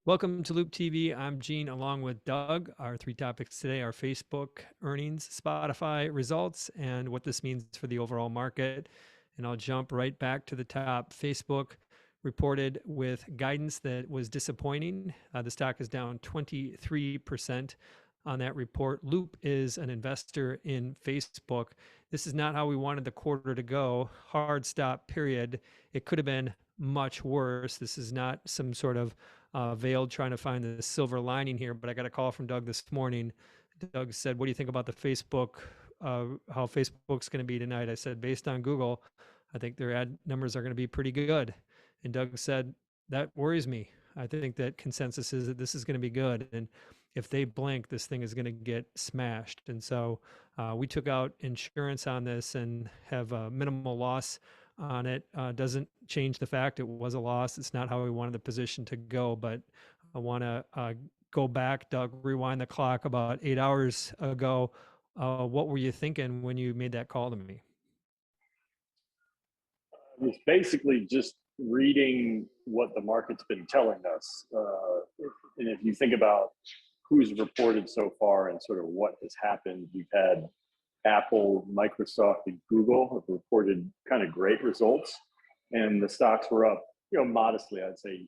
Welcome to Loop TV. I'm Gene along with Doug. Our three topics today are Facebook earnings, Spotify results, and what this means for the overall market. And I'll jump right back to the top. Facebook reported with guidance that was disappointing. The stock is down 23% on that report. Loup is an investor in Facebook. This is not how we wanted the quarter to go. Hard stop, period. It could have been much worse. This is not some sort of veiled trying to find the silver lining here, but I got a call from Doug this morning. Doug said, what do you think about the Facebook, how Facebook's going to be tonight? I said, based on Google, I think their ad numbers are going to be pretty good. And Doug said, that worries me. I think that consensus is that this is going to be good. And if they blink, this thing is going to get smashed. And so we took out insurance on this and have a minimal loss on it. Doesn't change the fact it was a loss. It's not how we wanted the position to go, but I want to go back, Doug, rewind the clock about 8 hours ago. What were you thinking when you made that call to me? It's basically just reading what the market's been telling us. And if you think about who's reported so far and sort of what has happened, we've had Apple, Microsoft, and Google have reported kind of great results, and the stocks were up, modestly. I'd say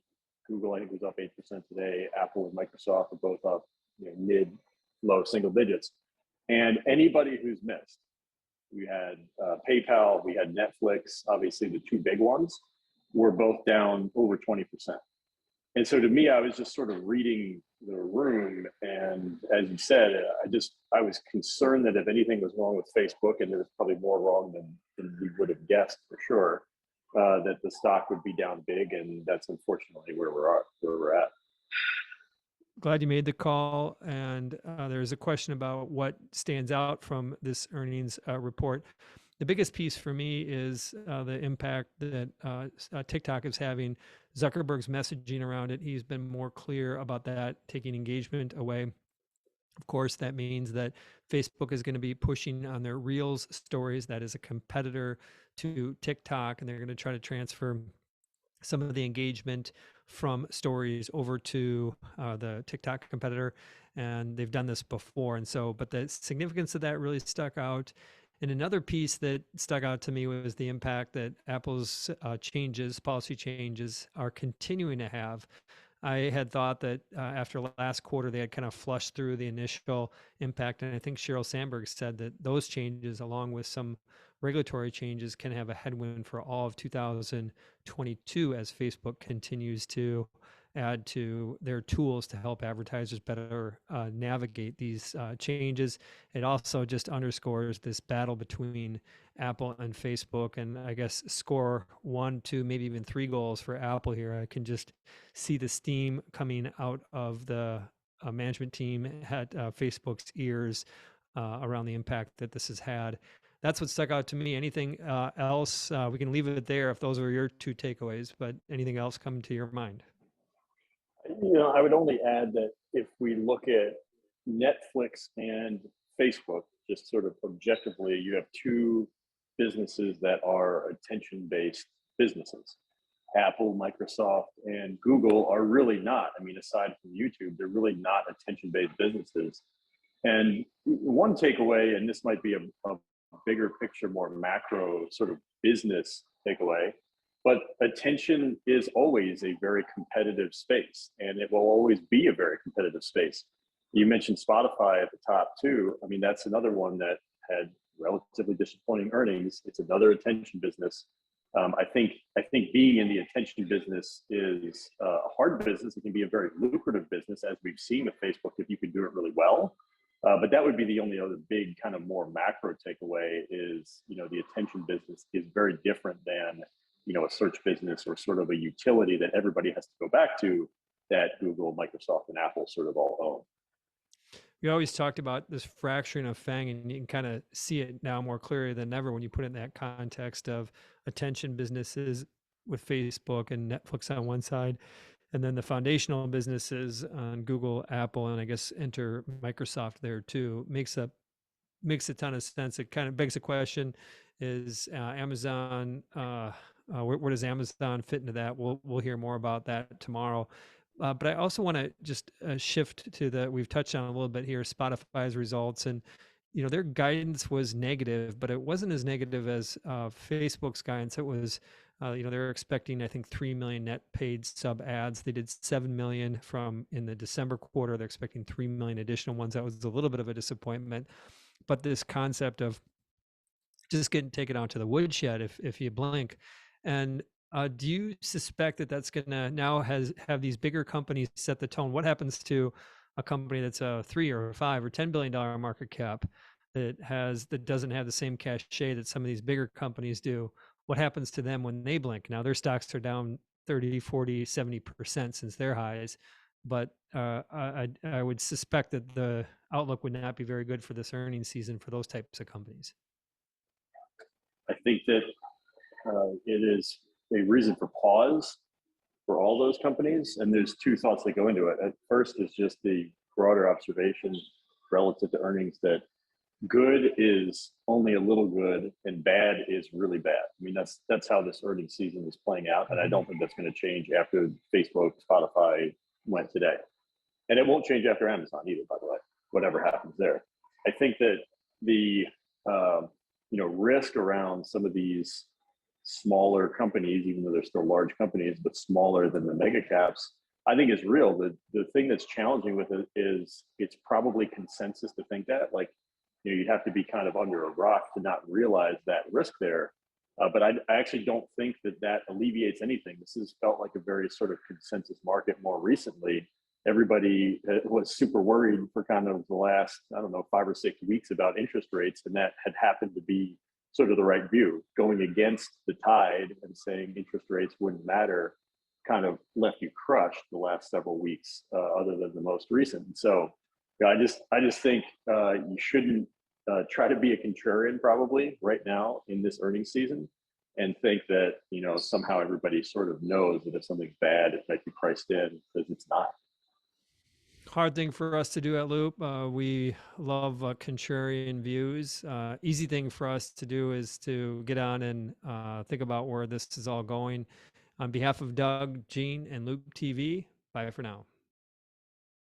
Google, I think, was up 8% today. Apple and Microsoft are both up, mid, low single digits. And anybody who's missed, we had PayPal, we had Netflix, obviously the two big ones, were both down over 20%. And so to me, I was just sort of reading the room. And as you said, I was concerned that if anything was wrong with Facebook, and there was probably more wrong than we would have guessed for sure, that the stock would be down big. And that's unfortunately where we're at. Glad you made the call. And there's a question about what stands out from this earnings report. The biggest piece for me is the impact that TikTok is having. Zuckerberg's messaging around it. He's been more clear about that, taking engagement away. Of course, that means that Facebook is going to be pushing on their Reels stories. That is a competitor to TikTok, and they're going to try to transfer some of the engagement from stories over to the TikTok competitor. And they've done this before. And so, but the significance of that really stuck out. And another piece that stuck out to me was the impact that Apple's policy changes are continuing to have. I had thought that after last quarter, they had kind of flushed through the initial impact. And I think Sheryl Sandberg said that those changes, along with some regulatory changes, can have a headwind for all of 2022 as Facebook continues to add to their tools to help advertisers better navigate these changes. It also just underscores this battle between Apple and Facebook, and I guess score 1, 2, maybe even 3 goals for Apple here. I can just see the steam coming out of the management team at Facebook's ears around the impact that this has had. That's what stuck out to me. Anything else? We can leave it there if those were your 2 takeaways, but anything else come to your mind? I would only add that if we look at Netflix and Facebook, just sort of objectively, you have 2 businesses that are attention-based businesses. Apple, Microsoft, and Google are really not. I mean, aside from YouTube, they're really not attention-based businesses. And one takeaway, and this might be a bigger picture, more macro sort of business takeaway, but attention is always a very competitive space, and it will always be a very competitive space. You mentioned Spotify at the top too. I mean, that's another one that had relatively disappointing earnings. It's another attention business. I think being in the attention business is a hard business. It can be a very lucrative business, as we've seen with Facebook, if you can do it really well. But that would be the only other big kind of more macro takeaway is, the attention business is very different than, a search business or sort of a utility that everybody has to go back to that Google, Microsoft, and Apple sort of all own. We always talked about this fracturing of FAANG, and you can kind of see it now more clearly than ever when you put it in that context of attention businesses with Facebook and Netflix on one side, and then the foundational businesses on Google, Apple, and I guess enter Microsoft there too. Makes a ton of sense. It kind of begs the question: is Amazon? Where does Amazon fit into that? We'll hear more about that tomorrow. But I also want to just shift to we've touched on a little bit here, Spotify's results. And, their guidance was negative, but it wasn't as negative as Facebook's guidance. It was, they're expecting, I think, 3 million net paid sub ads. They did 7 million from in the December quarter. They're expecting 3 million additional ones. That was a little bit of a disappointment. But this concept of just getting taken out to the woodshed if you blink. And do you suspect that that's going to now have these bigger companies set the tone? What happens to a company that's a 3 or 5 or $10 billion market cap that doesn't have the same cachet that some of these bigger companies do? What happens to them when they blink? Now their stocks are down 30, 40, 70% since their highs. But I would suspect that the outlook would not be very good for this earnings season for those types of companies. I think that it is a reason for pause for all those companies. And there's two thoughts that go into it. At first is just the broader observation relative to earnings that good is only a little good and bad is really bad. I mean, that's how this earnings season is playing out. And I don't think that's going to change after Facebook, Spotify went today. And it won't change after Amazon either, by the way, whatever happens there. I think that the risk around some of these smaller companies, even though they're still large companies, but smaller than the mega caps, I think is real. The thing that's challenging with it is it's probably consensus to think that. Like, you'd have to be kind of under a rock to not realize that risk there. But I actually don't think that alleviates anything. This has felt like a very sort of consensus market more recently. Everybody was super worried for kind of the last, 5 or 6 weeks about interest rates. And that had happened to be sort of the right view. Going against the tide and saying interest rates wouldn't matter kind of left you crushed the last several weeks, other than the most recent. So I just think you shouldn't try to be a contrarian probably right now in this earnings season and think that, somehow everybody sort of knows that if something's bad, it might be priced in, because it's not. Hard thing for us to do at Loop. We love contrarian views. Easy thing for us to do is to get on and think about where this is all going. On behalf of Doug, Gene, and Loop TV, bye for now.